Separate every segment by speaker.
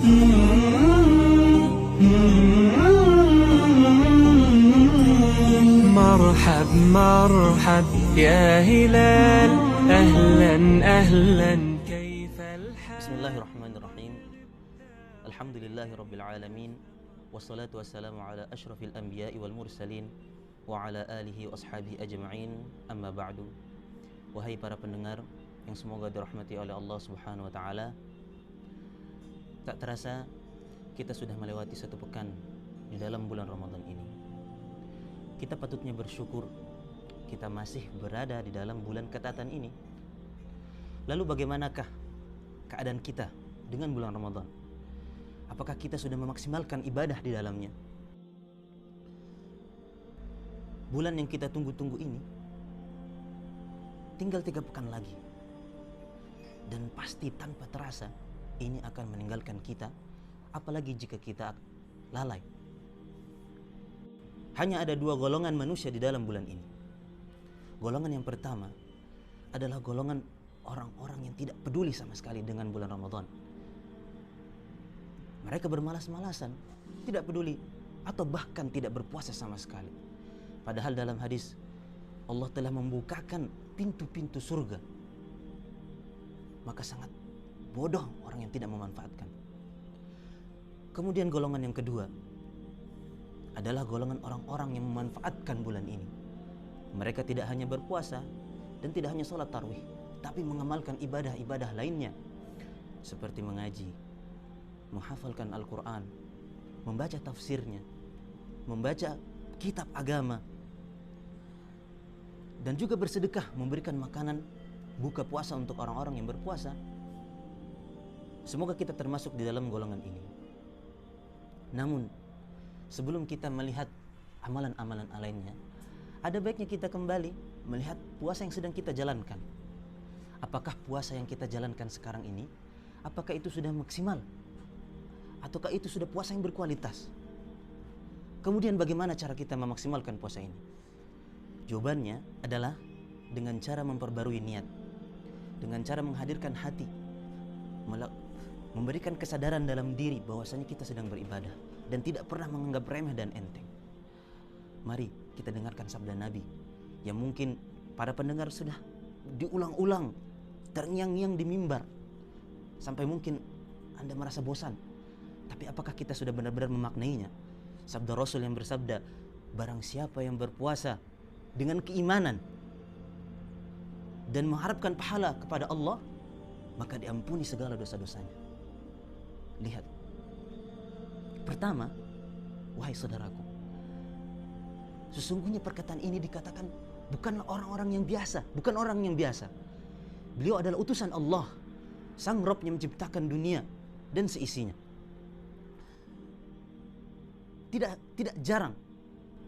Speaker 1: مرحب مرحب يا هلال أهلا أهلا كيف الحال.
Speaker 2: بسم الله الرحمن الرحيم. الحمد لله رب العالمين والصلاة والسلام على أشرف الأنبياء والمرسلين وعلى آله وأصحابه أجمعين. أما بعد. Wahai para pendengar yang semoga dirahmati oleh Allah Subhanahu wa taala. Tak terasa kita sudah melewati satu pekan di dalam bulan Ramadan ini. Kita patutnya bersyukur kita masih berada di dalam bulan ketatan ini. Lalu bagaimanakah keadaan kita dengan bulan Ramadan? Apakah kita sudah memaksimalkan ibadah di dalamnya? Bulan yang kita tunggu-tunggu ini tinggal 3 pekan lagi. Dan pasti tanpa terasa ini akan meninggalkan kita, apalagi jika kita lalai. Hanya ada 2 golongan manusia di dalam bulan ini. Golongan yang pertama adalah golongan orang-orang yang tidak peduli sama sekali dengan bulan Ramadan. Mereka bermalas-malasan, tidak peduli, atau bahkan tidak berpuasa sama sekali. Padahal dalam hadis Allah telah membukakan pintu-pintu surga. Maka sangat bodoh orang yang tidak memanfaatkan. Kemudian golongan yang kedua adalah golongan orang-orang yang memanfaatkan bulan ini. Mereka tidak hanya berpuasa dan tidak hanya sholat tarawih, tapi mengamalkan ibadah-ibadah lainnya seperti mengaji, menghafalkan Al-Quran, membaca tafsirnya, membaca kitab agama, dan juga bersedekah, memberikan makanan buka puasa untuk orang-orang yang berpuasa. Semoga kita termasuk di dalam golongan ini. Namun sebelum kita melihat amalan-amalan lainnya, ada baiknya kita kembali melihat puasa yang sedang kita jalankan. Apakah puasa yang kita jalankan sekarang ini, apakah itu sudah maksimal? Ataukah itu sudah puasa yang berkualitas? Kemudian bagaimana cara kita memaksimalkan puasa ini? Jawabannya adalah dengan cara memperbarui niat, dengan cara menghadirkan hati, memberikan kesadaran dalam diri bahwasanya kita sedang beribadah dan tidak pernah menganggap remeh dan enteng. Mari kita dengarkan sabda Nabi yang mungkin para pendengar sudah diulang-ulang, terngiang-ngiang di mimbar sampai mungkin Anda merasa bosan. Tapi apakah kita sudah benar-benar memaknainya? Sabda Rasul yang bersabda, barang siapa yang berpuasa dengan keimanan dan mengharapkan pahala kepada Allah, maka diampuni segala dosa-dosanya. Lihat. Pertama, wahai saudaraku, sesungguhnya perkataan ini dikatakan bukanlah orang-orang yang biasa, bukan orang yang biasa. Beliau adalah utusan Allah, Sang Rabb yang menciptakan dunia dan seisinya. Tidak jarang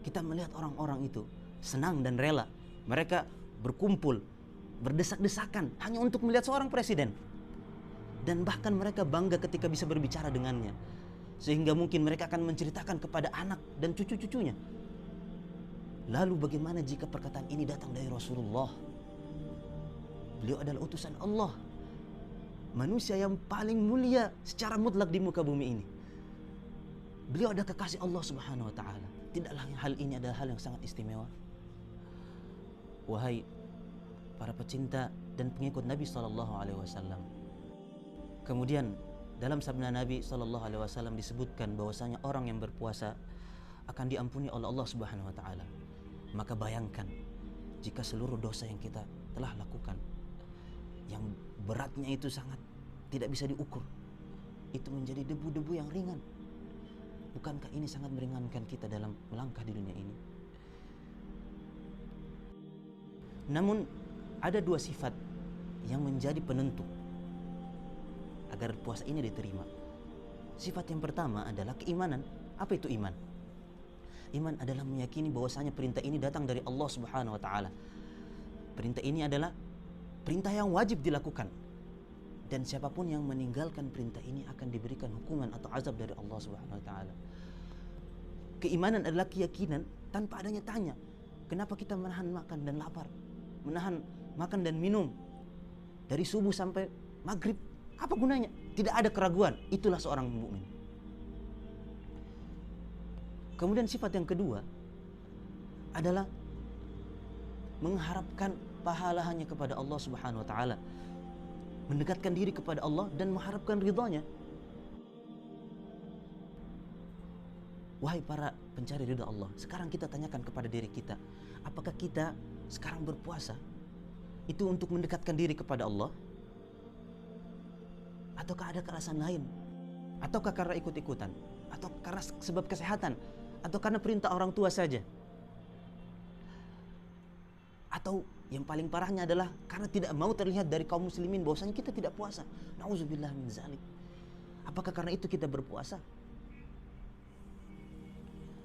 Speaker 2: kita melihat orang-orang itu senang dan rela. Mereka berkumpul, berdesak-desakan hanya untuk melihat seorang presiden. Dan bahkan mereka bangga ketika bisa berbicara dengannya. Sehingga mungkin mereka akan menceritakan kepada anak dan cucu-cucunya. Lalu bagaimana jika perkataan ini datang dari Rasulullah? Beliau adalah utusan Allah, manusia yang paling mulia secara mutlak di muka bumi ini. Beliau adalah kekasih Allah Subhanahu wa taala. Tidaklah hal ini adalah hal yang sangat istimewa? Wahai para pecinta dan pengikut Nabi sallallahu alaihi wasallam. Kemudian dalam sabda Nabi sallallahu alaihi wasallam disebutkan bahwasanya orang yang berpuasa akan diampuni oleh Allah Subhanahu wa taala. Maka bayangkan jika seluruh dosa yang kita telah lakukan yang beratnya itu sangat tidak bisa diukur, itu menjadi debu-debu yang ringan. Bukankah ini sangat meringankan kita dalam melangkah di dunia ini? Namun ada 2 sifat yang menjadi penentu agar puasa ini diterima. Sifat yang pertama adalah keimanan. Apa itu iman? Iman adalah meyakini bahwasanya perintah ini datang dari Allah Subhanahu wa taala. Perintah ini adalah perintah yang wajib dilakukan. Dan siapapun yang meninggalkan perintah ini akan diberikan hukuman atau azab dari Allah Subhanahu wa taala. Keimanan adalah keyakinan tanpa adanya tanya. Kenapa kita menahan makan dan lapar? Menahan makan dan minum dari subuh sampai maghrib Apa gunanya? Tidak ada keraguan. Itulah seorang mukmin. Kemudian sifat yang kedua adalah mengharapkan pahala hanya kepada Allah Subhanahu wa taala. Mendekatkan diri kepada Allah dan mengharapkan ridhanya. Wahai para pencari ridha Allah, sekarang kita tanyakan kepada diri kita, apakah kita sekarang berpuasa itu untuk mendekatkan diri kepada Allah? Ataukah ada alasan lain? Ataukah karena ikut-ikutan? Atau karena sebab kesehatan? Atau karena perintah orang tua saja? Atau yang paling parahnya adalah karena tidak mau terlihat dari kaum muslimin bahwasanya kita tidak puasa. Nauzubillah min zalik. Apakah karena itu kita berpuasa?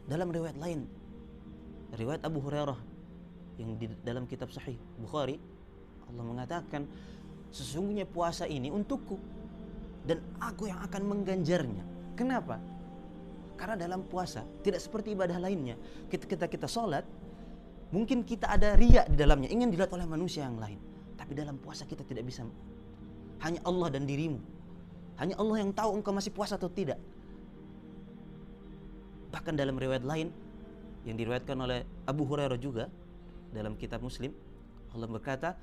Speaker 2: Dalam riwayat lain, riwayat Abu Hurairah yang di dalam kitab Sahih Bukhari, Allah mengatakan, sesungguhnya puasa ini untukku dan aku yang akan mengganjarnya. Kenapa? Karena dalam puasa tidak seperti ibadah lainnya. Ketika kita sholat, mungkin kita ada riya di dalamnya, ingin dilihat oleh manusia yang lain. Tapi dalam puasa kita tidak bisa. Hanya Allah dan dirimu. Hanya Allah yang tahu engkau masih puasa atau tidak. Bahkan dalam riwayat lain yang diriwayatkan oleh Abu Hurairah juga dalam kitab Muslim, Allah berkata,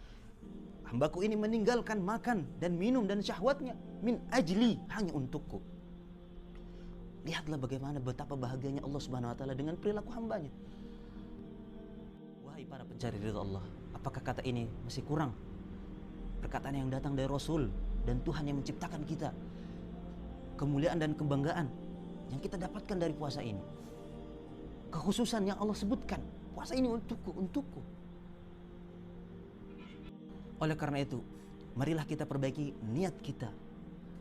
Speaker 2: hambaku ini meninggalkan makan dan minum dan syahwatnya min ajli, hanya untukku. Lihatlah bagaimana betapa bahagianya Allah Subhanahu wa taala dengan perilaku hambanya. Wahai para pencari ridha Allah, apakah kata ini masih kurang? Perkataan yang datang dari Rasul dan Tuhan yang menciptakan kita, kemuliaan dan kebanggaan yang kita dapatkan dari puasa ini, kekhususan yang Allah sebutkan, puasa ini untukku. Oleh karena itu, marilah kita perbaiki niat kita,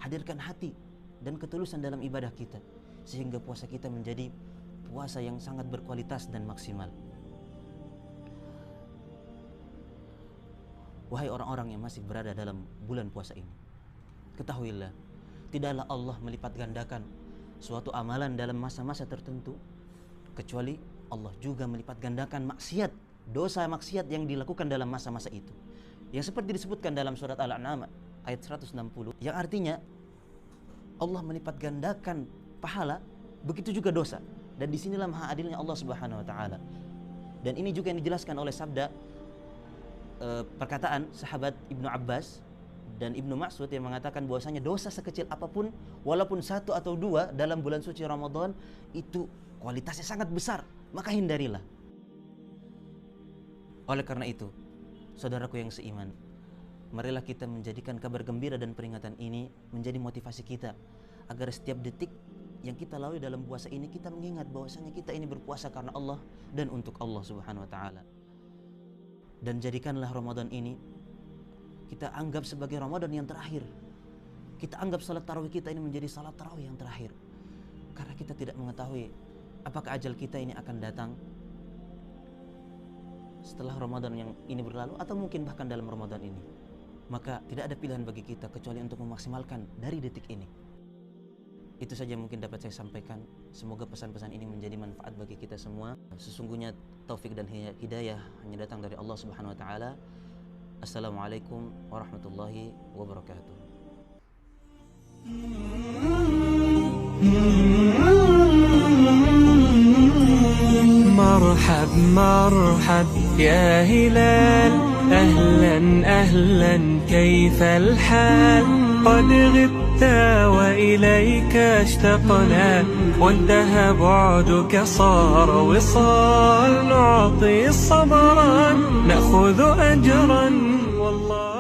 Speaker 2: hadirkan hati dan ketulusan dalam ibadah kita, sehingga puasa kita menjadi puasa yang sangat berkualitas dan maksimal. Wahai orang-orang yang masih berada dalam bulan puasa ini, ketahuilah, tidaklah Allah melipat gandakan suatu amalan dalam masa-masa tertentu, kecuali Allah juga melipat gandakan maksiat, dosa maksiat yang dilakukan dalam masa-masa itu. Yang seperti disebutkan dalam surat Al-An'am ayat 160, yang artinya Allah melipat gandakan pahala, begitu juga dosa. Dan disinilah maha adilnya Allah Subhanahu wa taala. Dan ini juga yang dijelaskan oleh sabda perkataan sahabat Ibnu Abbas dan Ibnu Mas'ud yang mengatakan bahwasanya dosa sekecil apapun, walaupun 1 atau 2 dalam bulan suci Ramadan, itu kualitasnya sangat besar, maka hindarilah. Oleh karena itu, saudaraku yang seiman, marilah kita menjadikan kabar gembira dan peringatan ini menjadi motivasi kita, agar setiap detik yang kita lalui dalam puasa ini, kita mengingat bahwasanya kita ini berpuasa karena Allah dan untuk Allah Subhanahu wa taala. Dan jadikanlah Ramadan ini kita anggap sebagai Ramadan yang terakhir. Kita anggap salat tarawih kita ini menjadi salat tarawih yang terakhir. Karena kita tidak mengetahui apakah ajal kita ini akan datang setelah Ramadan yang ini berlalu, atau mungkin bahkan dalam Ramadan ini. Maka tidak ada pilihan bagi kita kecuali untuk memaksimalkan dari detik ini. Itu saja mungkin dapat saya sampaikan. Semoga pesan-pesan ini menjadi manfaat bagi kita semua. Sesungguhnya taufik dan hidayah hanya datang dari Allah Subhanahu wa taala. Assalamualaikum warahmatullahi wabarakatuh.
Speaker 1: مرحب مرحب يا هلال أهلا أهلا كيف الحال قد غبت وإليك اشتقنا وانتهى بعدك صار وصال نعطي صبرا نأخذ أجرا والله